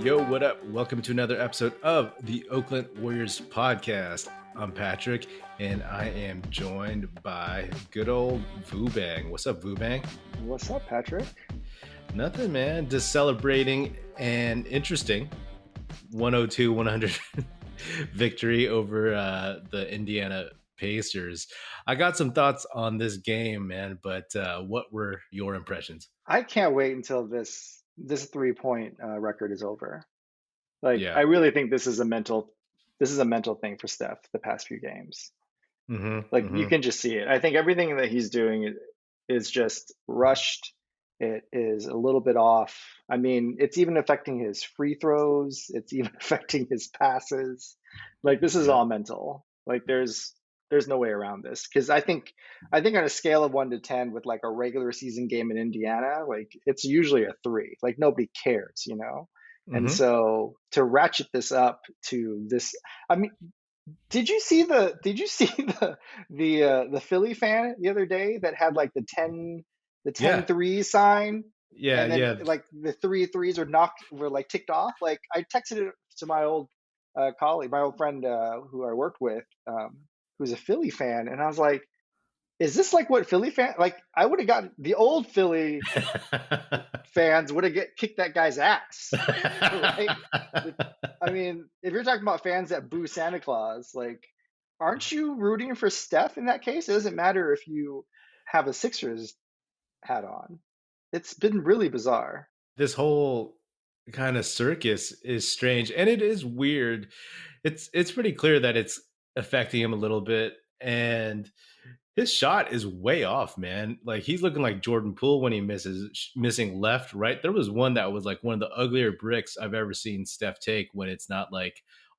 Yo, what up? Welcome to another episode of the Oakland Warriors podcast. I'm Patrick, and I am joined by good old Vubang. What's up, Vubang? What's up, Patrick? Nothing, man. Just celebrating an interesting 102-100 victory over the Indiana Pacers. I got some thoughts on this game, man, but what were your impressions? I can't wait until this 3-point record is over. Yeah. I really think this is a mental thing for Steph the past few games. You can just see it. I think everything that he's doing is just rushed. It is a little bit off. I mean, it's even affecting his free throws. It's even affecting his passes. This is all mental. There's no way around this, because I think on a scale of 1 to 10 with a regular season game in Indiana, it's usually a 3. Nobody cares, you know. And so to ratchet this up to this, I mean, did you see the Philly fan the other day that had the 10 3 sign? Yeah, and then, the 3 threes were ticked off. I texted it to my old colleague, my old friend who I worked with, who's a Philly fan, and I was like, is this what Philly fan, I would have gotten the old Philly fans would have kicked that guy's ass. Right? I mean, if you're talking about fans that boo Santa Claus, aren't you rooting for Steph in that case? It doesn't matter if you have a Sixers hat on. It's been really bizarre. This whole kind of circus is strange, and it is weird. It's pretty clear that it's affecting him a little bit, and his shot is way off, man. He's looking like Jordan Poole when he missing left, right. There was one that was one of the uglier bricks I've ever seen Steph take, when it's not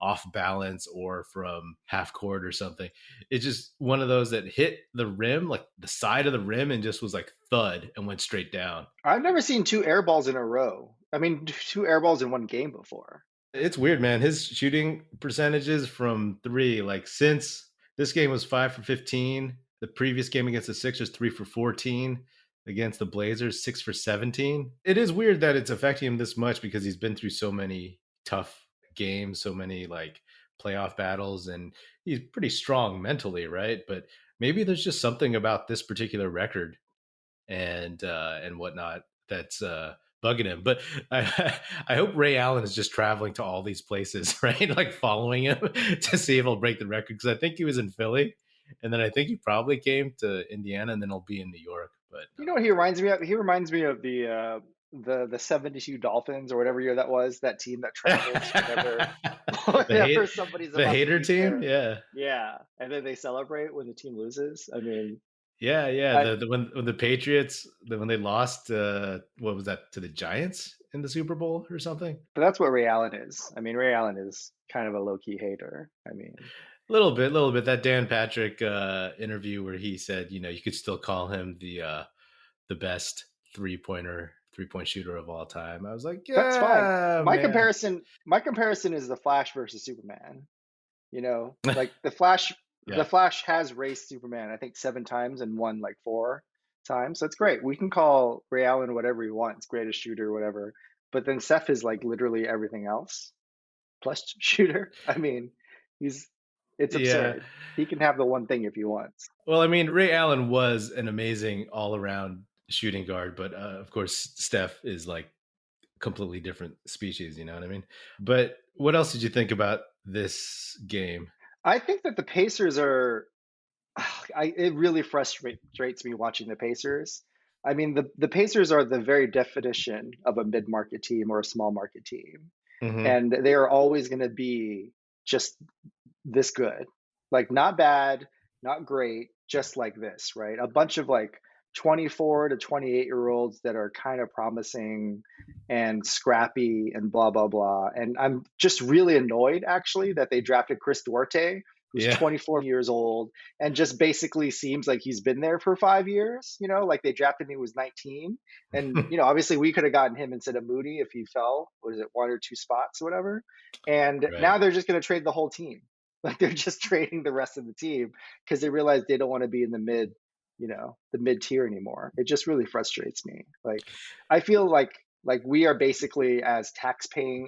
off balance or from half court or something. It's just one of those that hit the rim, the side of the rim, and just was thud and went straight down. I've never seen 2 air balls in a row. I mean, 2 air balls in one game before. It's weird, man. His shooting percentages from 3, since this game was 5 for 15. The previous game against the Sixers, 3 for 14. Against the Blazers, 6 for 17. It is weird that it's affecting him this much, because he's been through so many tough games, so many playoff battles, and he's pretty strong mentally, right? But maybe there's just something about this particular record and whatnot that's bugging him. But I hope Ray Allen is just traveling to all these places, right? Following him to see if he'll break the record, because I think he was in Philly, and then I think he probably came to Indiana, and then he'll be in New York. But you know what he reminds me of? He reminds me of the 72 Dolphins, or whatever year that was, that team that travels whenever somebody's the hater team. Yeah, and then they celebrate when the team loses. I mean, yeah. When the Patriots, when they lost, what was that, to the Giants in the Super Bowl or something? But that's what Ray Allen is. I mean, Ray Allen is kind of a low-key hater. I mean, a little bit. That Dan Patrick interview where he said, you could still call him the best three-point shooter of all time. I was like, yeah, that's fine. My man. comparison is the Flash versus Superman. The Flash. Yeah. The Flash has raced Superman, I think, 7 times and won 4 times. So it's great. We can call Ray Allen whatever he wants, greatest shooter, whatever. But then Steph is literally everything else plus shooter. I mean, it's absurd. Yeah. He can have the one thing if he wants. Well, I mean, Ray Allen was an amazing all-around shooting guard, but of course, Steph is completely different species. You know what I mean? But what else did you think about this game? I think that the Pacers are. It really frustrates me watching the Pacers. I mean, the Pacers are the very definition of a mid-market team or a small market team, and they are always going to be just this good, not bad, not great, just like this, right? A bunch of 24 to 28-year-olds that are kind of promising and scrappy and blah, blah, blah. And I'm just really annoyed, actually, that they drafted Chris Duarte, who's 24 years old and just basically seems like he's been there for 5 years. They drafted him when he was 19. And, obviously we could have gotten him instead of Moody if he fell, 1 or 2 spots or whatever. And now they're just going to trade the whole team. They're just trading the rest of the team because they realize they don't want to be in the mid tier anymore. It just really frustrates me. I feel like Like we are basically a tax paying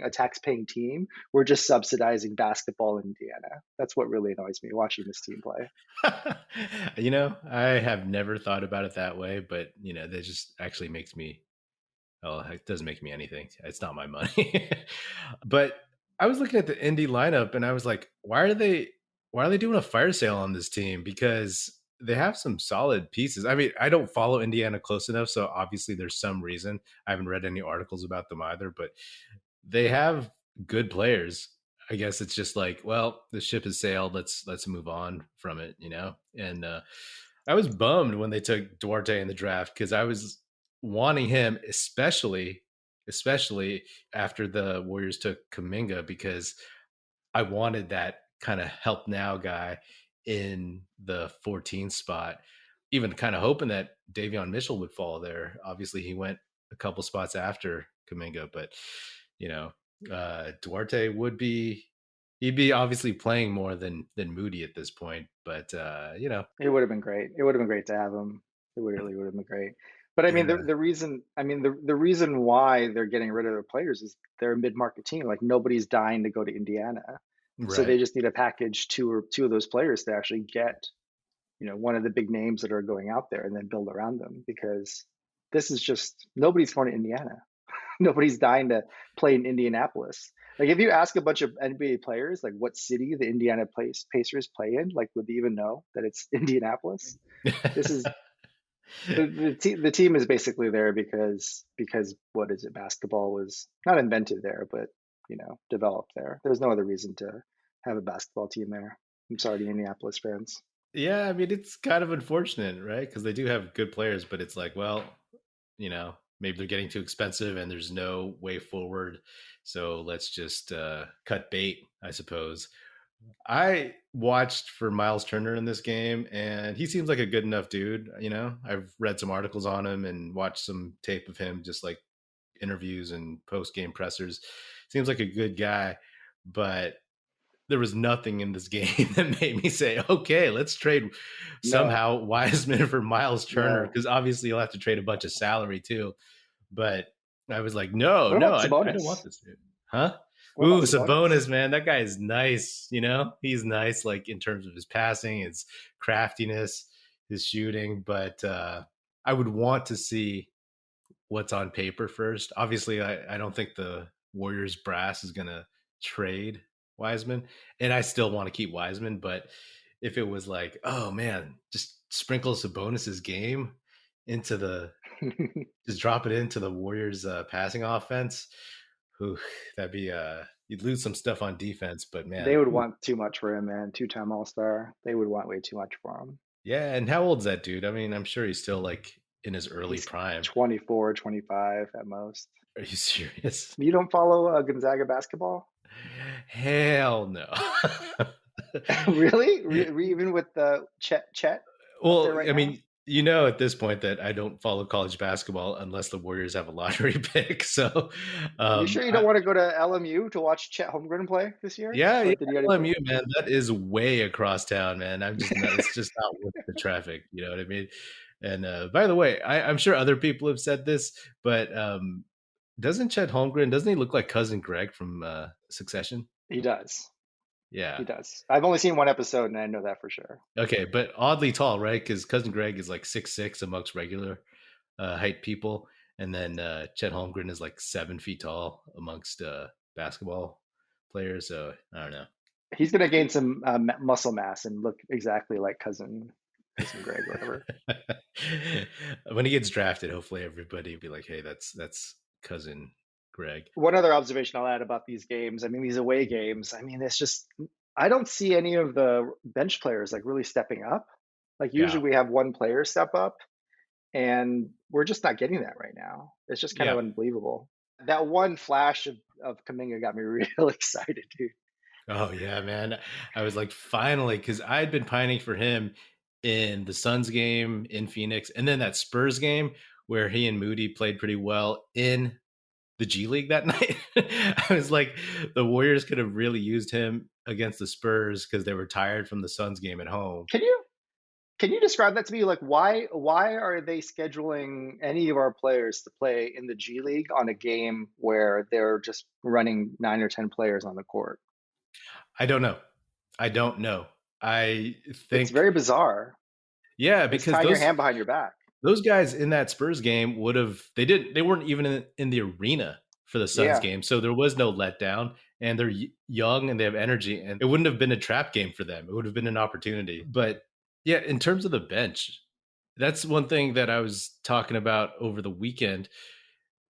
team. We're just subsidizing basketball in Indiana. That's what really annoys me watching this team play. I have never thought about it that way, but that just actually makes me. Oh, it doesn't make me anything. It's not my money. But I was looking at the indie lineup and I was like, why are they doing a fire sale on this team? Because they have some solid pieces. I mean, I don't follow Indiana close enough, so obviously there's some reason. I haven't read any articles about them either, but they have good players. I guess it's just like, well, the ship has sailed. Let's move on from it. And I was bummed when they took Duarte in the draft because I was wanting him, especially after the Warriors took Kuminga, because I wanted that kind of help now guy in the 14 spot, even kind of hoping that Davion Mitchell would fall there. Obviously, he went a couple spots after Kuminga, but Duarte he'd be obviously playing more than Moody at this point. But It would have been great. It would have been great to have him. It really would have been great. But I mean, yeah, the reason why they're getting rid of their players is they're a mid-market team. Like nobody's dying to go to Indiana, so they right. just need to package two of those players to actually get, one of the big names that are going out there, and then build around them. Because this is just nobody's going to Indiana. Nobody's dying to play in Indianapolis. Like if you ask a bunch of NBA players, like what city the Indiana Pacers play in, like would they even know that it's Indianapolis? This is the team is basically there because what is it? Basketball was not invented there, but developed there. There's no other reason to have a basketball team there. I'm sorry to Indianapolis fans. Yeah, I mean, it's kind of unfortunate, right? Because they do have good players, but it's like, well, maybe they're getting too expensive and there's no way forward. So let's just cut bait, I suppose. I watched for Myles Turner in this game, and he seems like a good enough dude. I've read some articles on him and watched some tape of him, just like interviews and post game pressers. Seems like a good guy, but there was nothing in this game that made me say, okay, let's trade No, somehow Wiseman for Myles Turner, no. because obviously you'll have to trade a bunch of salary too. But I was like, no, What no, about I don't want Sabonis? this dude. Huh? What Ooh, about Sabonis? Sabonis, man, that guy is nice. He's nice, like in terms of his passing, his craftiness, his shooting. But I would want to see what's on paper first. Obviously, I don't think the Warriors brass is going to trade Wiseman, and I still want to keep Wiseman. But if it was like, oh man, just sprinkle Sabonis's game into just drop it into the Warriors passing offense, whew, that'd be you'd lose some stuff on defense, but They man, would whew. want too much for him, man. Two-time All-Star. They would want way too much for him. Yeah. And how old's that dude? I mean, I'm sure he's still like in his early He's prime. 24, 25 at most. Are you serious? You don't follow Gonzaga basketball? Hell no. Really? Even with Chet up there Well, right I now? mean, at this point that I don't follow college basketball unless the Warriors have a lottery pick. So, You sure you don't I, want to go to LMU to watch Chet Holmgren play this year? yeah, yeah, Or did you already play? LMU, man, that is way across town, man. I'm just not, it's just not worth the traffic. You know what I mean? And by the way, I'm sure other people have said this, but doesn't Chet Holmgren, doesn't he look like cousin Greg from Succession? He does. Yeah. He does. I've only seen one episode, and I know that for sure. Okay, but oddly tall, right? Because cousin Greg is like 6'6" amongst regular height people, and then Chet Holmgren is like 7 feet tall amongst basketball players. So I don't know. He's gonna gain some muscle mass and look exactly like cousin Greg, whatever. When he gets drafted, hopefully everybody will be like, "Hey, that's cousin Greg." One other observation I'll add about these games, I mean, these away games, I mean, it's just, I don't see any of the bench players like really stepping up. Like, Yeah, usually we have one player step up, and we're just not getting that right now. It's just kind of yeah. unbelievable. That one flash of Kuminga got me real excited, dude. Oh yeah, man. I was like, finally, because I had been pining for him in the Suns game in Phoenix, and then that Spurs game where he and Moody played pretty well in the G League that night. I was like, the Warriors could have really used him against the Spurs because they were tired from the Suns game at home. Can you Can you describe that to me? Like, why are they scheduling any of our players to play in the G League on a game where they're just running 9 or 10 players on the court? I don't know. I don't know. I It's think, very bizarre. yeah, It's because tying your hand behind your back. those guys in that Spurs game they weren't even in the arena for the Suns Yeah. game. So there was no letdown, and they're young and they have energy, and it wouldn't have been a trap game for them. It would have been an opportunity. But yeah, in terms of the bench, that's one thing that I was talking about over the weekend.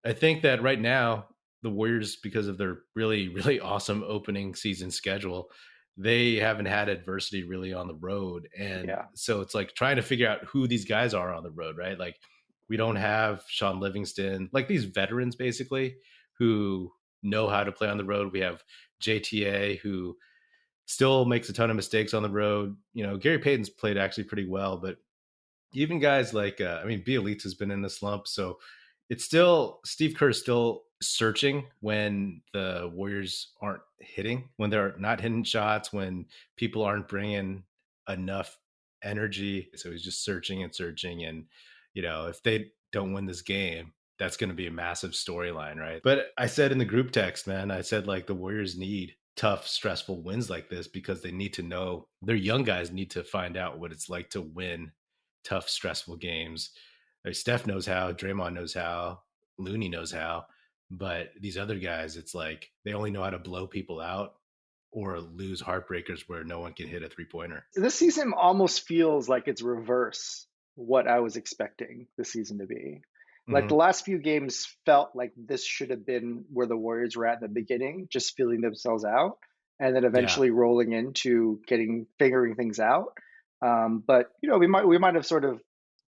I think that right now, the Warriors, because of their really, really awesome opening season schedule, they haven't had adversity really on the road. And Yeah. so it's like trying to figure out who these guys are on the road, right? Like, we don't have Sean Livingston, like these veterans basically who know how to play on the road. We have JTA who still makes a ton of mistakes on the road. You know, Gary Payton's played actually pretty well, but even guys like Bjelica has been in the slump, so it's still Steve Kerr's still searching when the Warriors aren't hitting, when they're not hitting shots, when people aren't bringing enough energy. So he's just searching and searching, and if they don't win this game, that's going to be a massive storyline, right? But I said in the group text, man, I said like the Warriors need tough, stressful wins like this because they need to know their young guys need to find out what it's like to win tough, stressful games. Like Steph knows how, Draymond knows how, Looney knows how, but these other guys, it's like they only know how to blow people out or lose heartbreakers where no one can hit a 3-pointer. This season almost feels like it's reverse what I was expecting the season to be. Like the Mm-hmm. last few games felt like this should have been where the Warriors were at in the beginning, just feeling themselves out, and then Yeah. eventually rolling into figuring things out. But we might have sort of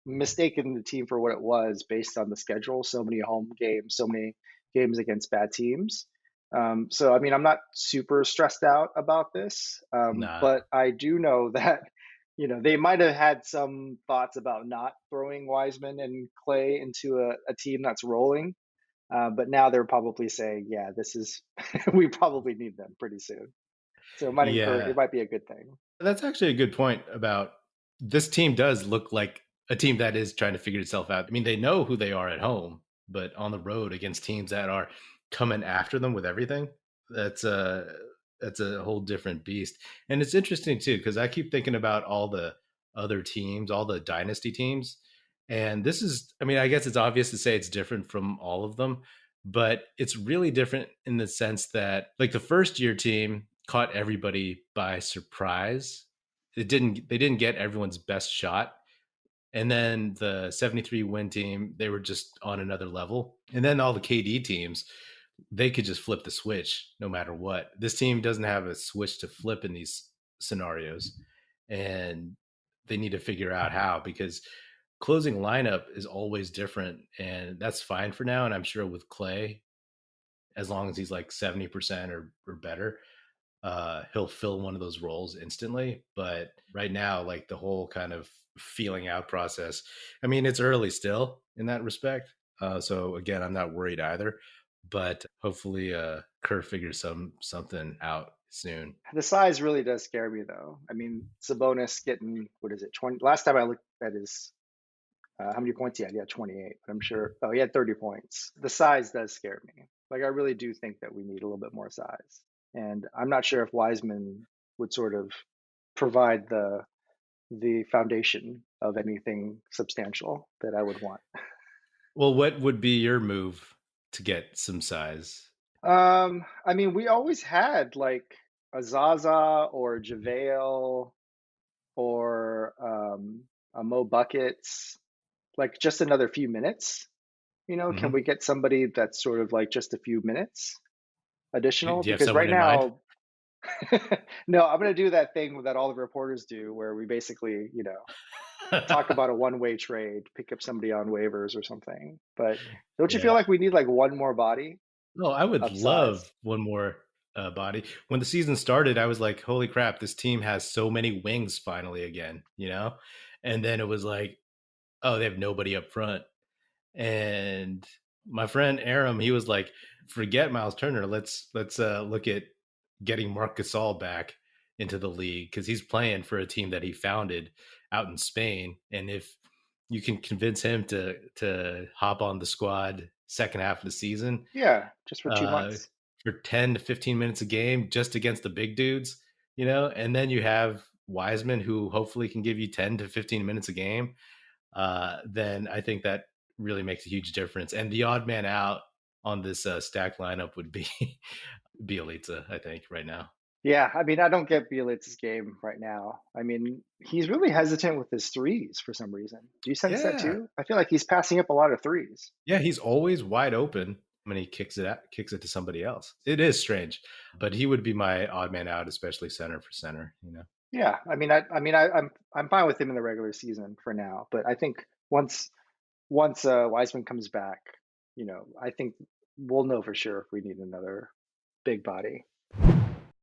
mistaken the team for what it was based on the schedule. So many home games, so many games against bad teams. So I mean, I'm not super stressed out about this, Nah. but I do know that they might have had some thoughts about not throwing Wiseman and Clay into a team that's rolling. But now they're probably saying, yeah, this is we probably need them pretty soon. So it Yeah. might be a good thing. That's actually a good point about this team does look like a team that is trying to figure itself out. I mean, they know who they are at home, but on the road against teams that are coming after them with everything, that's a that's a whole different beast. And it's interesting too because I keep thinking about all the other teams, all the dynasty teams, and this is, I mean, I guess it's obvious to say it's different from all of them, but it's really different in the sense that like the first year team caught everybody by surprise. They didn't get everyone's best shot. And then the 73 win team, they were just on another level. And then all the KD teams, they could just flip the switch no matter what. This team doesn't have a switch to flip in these scenarios. And they need to figure out how, because closing lineup is always different. And that's fine for now. And I'm sure with Clay, as long as he's like 70% or better, he'll fill one of those roles instantly. But right now, like the whole kind of feeling out process, I mean, it's early still in that respect. So again, I'm not worried either. But hopefully, Kerr figures something out soon. The size really does scare me, though. I mean, Sabonis getting, what is it, 20? Last time I looked at his, how many points he had? He had 28, but I'm sure, oh, he had 30 points. The size does scare me. Like, I really do think that we need a little bit more size. And I'm not sure if Wiseman would sort of provide the foundation of anything substantial that I would want. Well, what would be your move to get some size? I mean, we always had like a Zaza or a JaVale or a Mo Buckets, like just another few minutes. Can Mm-hmm. we get somebody that's sort of like just a few minutes additional? Do you have Because someone right in mind? now, no, I'm going to do that thing that all the reporters do where we basically, talk about a one-way trade, pick up somebody on waivers or something. But don't you feel Yeah. like we need like one more body No, I would of size? love one more body. When the season started, I was like, holy crap, this team has so many wings finally again, you know? And then it was like, oh, they have nobody up front. And my friend Aram, he was like, forget Miles Turner. Let's look at getting Marc Gasol back into the league because he's playing for a team that he founded. out in Spain. And if you can convince him to hop on the squad second half of the season, Yeah, just for two uh, months. for 10 to 15 minutes a game just against the big dudes, and then you have Wiseman who hopefully can give you 10 to 15 minutes a game, then I think that really makes a huge difference. And the odd man out on this stack lineup would be Bjelica, I think, right now. Yeah, I mean, I don't get Bjelica's game right now. I mean, he's really hesitant with his threes for some reason. Do you sense that Yeah. too? I feel like he's passing up a lot of threes. Yeah, he's always wide open when he kicks it to somebody else. It is strange, but he would be my odd man out, especially center for center. Yeah, I'm fine with him in the regular season for now, but I think once Wiseman comes back, I think we'll know for sure if we need another big body.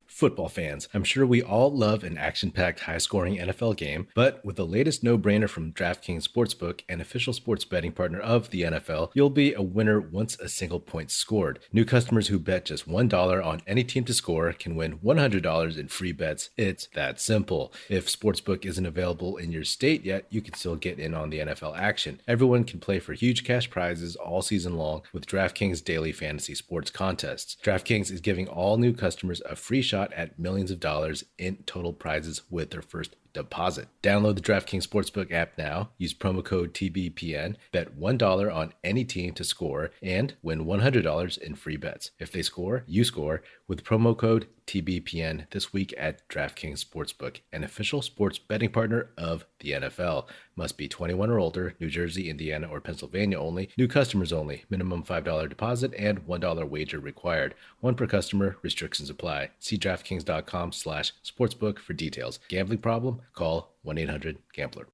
Football fans, I'm sure we all love an action-packed, high-scoring NFL game, but with the latest no-brainer from DraftKings Sportsbook, an official sports betting partner of the NFL, you'll be a winner once a single point's scored. New customers who bet just $1 on any team to score can win $100 in free bets. It's that simple. If Sportsbook isn't available in your state yet, you can still get in on the NFL action. Everyone can play for huge cash prizes all season long with DraftKings daily fantasy sports contests. DraftKings is giving all new customers a free shot at millions of dollars in total prizes with their first deposit. Download the DraftKings Sportsbook app now. Use promo code TBPN. Bet $1 on any team to score and win $100 in free bets. If they score, you score with promo code TBPN this week at DraftKings Sportsbook, an official sports betting partner of the NFL. Must be 21 or older, New Jersey, Indiana, or Pennsylvania only. New customers only. Minimum $5 deposit and $1 wager required. One per customer. Restrictions apply. See DraftKings.com/sportsbook for details. Gambling problem? Call 1-800-GAMBLER.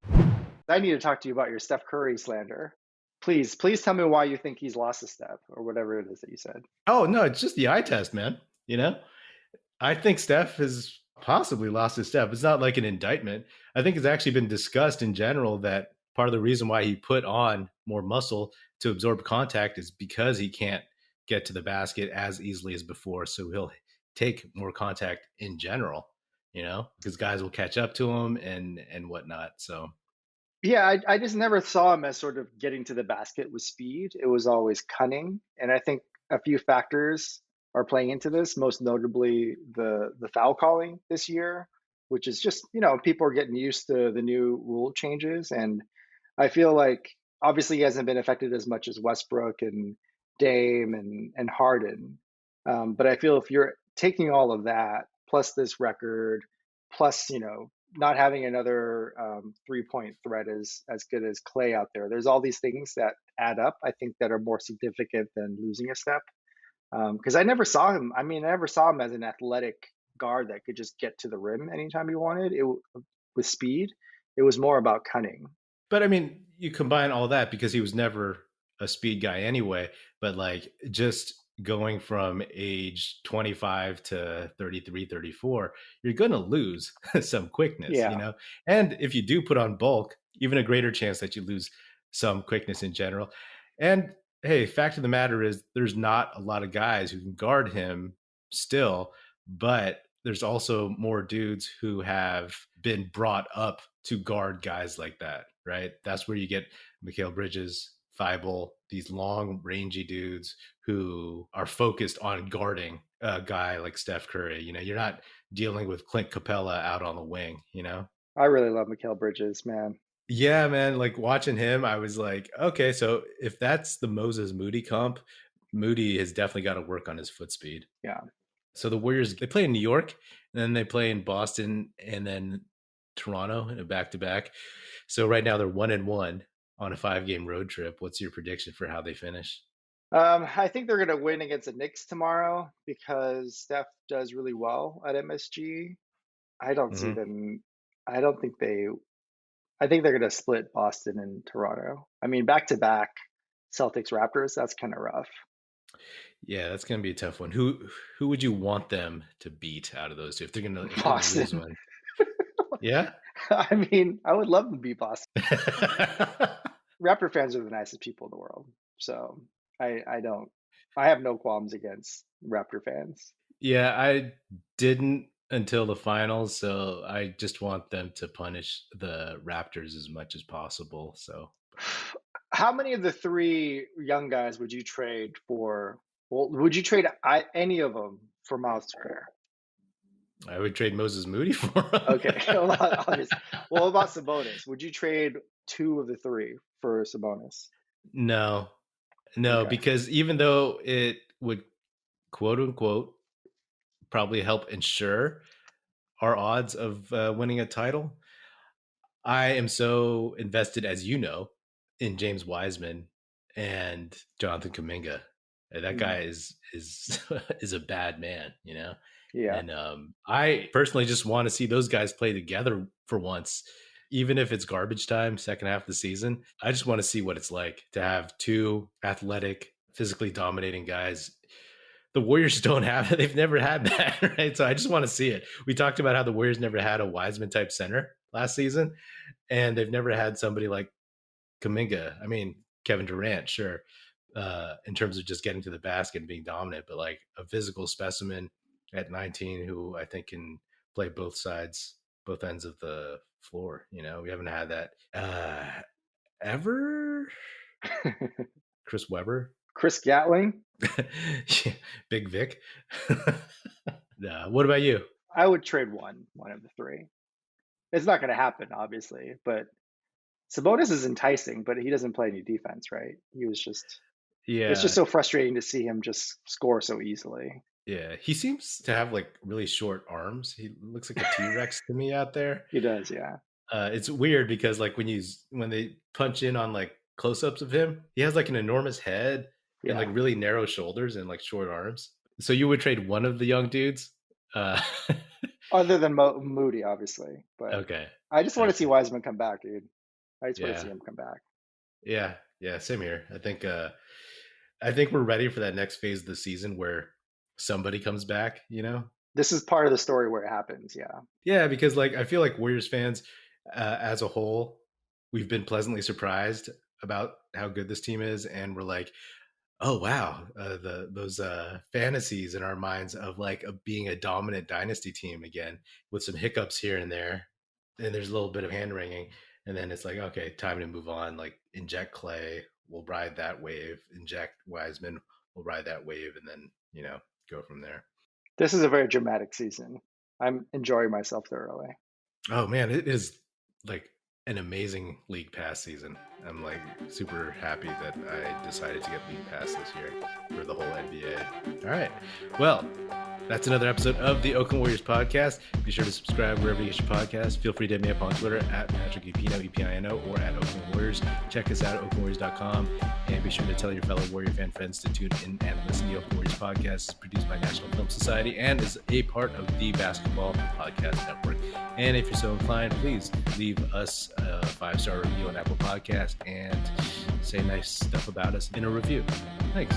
I need to talk to you about your Steph Curry slander. Please tell me why you think he's lost a step or whatever it is that you said. Oh, no, it's just the eye test, man. I think Steph has possibly lost his step. It's not like an indictment. I think it's actually been discussed in general that part of the reason why he put on more muscle to absorb contact is because he can't get to the basket as easily as before. So he'll take more contact in general, because guys will catch up to him and whatnot. So Yeah, I just never saw him as sort of getting to the basket with speed. It was always cunning. And I think a few factors are playing into this, most notably the foul calling this year, which is just, people are getting used to the new rule changes. And I feel like obviously he hasn't been affected as much as Westbrook and Dame and Harden. But I feel if you're taking all of that, plus this record, plus, not having another 3-point threat as good as Clay out there. There's all these things that add up, I think, that are more significant than losing a step. Because I never saw him. I mean, I never saw him as an athletic guard that could just get to the rim anytime he wanted. With speed, it was more about cunning. But I mean, you combine all that because he was never a speed guy anyway, but like just going from age 25 to 33, 34, you're going to lose some quickness, Yeah, And if you do put on bulk, even a greater chance that you lose some quickness in general. And hey, fact of the matter is there's not a lot of guys who can guard him still, but there's also more dudes who have been brought up to guard guys like that, right? That's where you get Mikal Bridges, Thibault, these long, rangy dudes who are focused on guarding a guy like Steph Curry. You're not dealing with Clint Capella out on the wing. I really love Mikal Bridges, man. Yeah, man. Like watching him, I was like, okay, so if that's the Moses Moody comp, Moody has definitely got to work on his foot speed. Yeah. So the Warriors, they play in New York, and then they play in Boston, and then Toronto in a back-to-back. So right now they're 1-1 on a 5-game road trip. What's your prediction for how they finish? I think they're going to win against the Knicks tomorrow because Steph does really well at MSG. I don't see Mm-hmm. them. I don't think they. I think they're going to split Boston and Toronto. I mean, back to back Celtics Raptors. That's kind of rough. Yeah, that's going to be a tough one. Who would you want them to beat out of those two if they're going to lose Boston. one? Yeah. I mean, I would love to beat Boston. Raptor fans are the nicest people in the world, so I don't. I have no qualms against Raptor fans. Yeah, I didn't until the finals, so I just want them to punish the Raptors as much as possible. So How many of the three young guys would you trade for? Well, would you trade any of them for Myles Turner? I would trade Moses Moody for him. Okay. Well, obviously. Well, what about Sabonis? Would you trade two of the three for Sabonis? No, Okay. because even though it would, quote unquote, probably help ensure our odds of winning a title, I am so invested, as you know, in James Wiseman and Jonathan Kuminga. That guy is is a bad man, you know. Yeah. And I personally just want to see those guys play together for once, even if it's garbage time, second half of the season. I just want to see what it's like to have two athletic, physically dominating guys. The Warriors don't have it. They've never had that, right? So I just want to see it. We talked about how the Warriors never had a Wiseman type center last season, and they've never had somebody like Kuminga. I mean, Kevin Durant, sure, in terms of just getting to the basket and being dominant, but like a physical specimen at 19 who I think can play both sides, both ends of the floor. You know, we haven't had that ever. Chris Webber. Chris Gatling. Big Vic. What about you? I would trade one of the three. It's not going to happen, obviously, but Sabonis is enticing, but he doesn't play any defense, right? He was just, it's just so frustrating to see him just score so easily. Yeah, he seems to have like really short arms. He looks like a T-Rex to me out there. He does, yeah. It's weird because like when they punch in on like close-ups of him, he has like an enormous head and like really narrow shoulders and like short arms. So you would trade one of the young dudes? Other than Moody, obviously. But okay. I just want to see Wiseman come back, dude. I just want to see him come back. Yeah, same here. I think we're ready for that next phase of the season where somebody comes back, you know? This is part of the story where it happens, yeah. Yeah, because like I feel like Warriors fans as a whole, we've been pleasantly surprised about how good this team is, and we're like, oh wow, those fantasies in our minds of like being a dominant dynasty team again, with some hiccups here and there, and there's a little bit of hand wringing, and then it's like, okay, time to move on. Like inject Clay, we'll ride that wave. Inject Wiseman, we'll ride that wave, and then go from there. This is a very dramatic season. I'm enjoying myself thoroughly. Oh man, it is like an amazing League Pass season. I'm like super happy that I decided to get League Pass this year for the whole NBA. All right. Well, that's another episode of the Oakland Warriors podcast. Be sure to subscribe wherever you get your podcast. Feel free to hit me up on Twitter at Patrick Epino, EPINO, or at Oakland Warriors. Check us out at OaklandWarriors.com. And be sure to tell your fellow Warrior fan friends to tune in and listen to the Oakland Warriors podcast. It's produced by National Film Society and is a part of the Basketball Podcast Network. And if you're so inclined, please leave us a 5-star review on Apple Podcast and say nice stuff about us in a review. Thanks.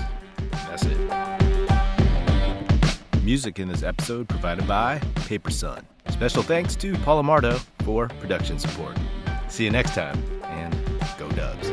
That's it. Music in this episode provided by Paper Sun. Special thanks to Paul Amardo for production support. See you next time, and go Dubs.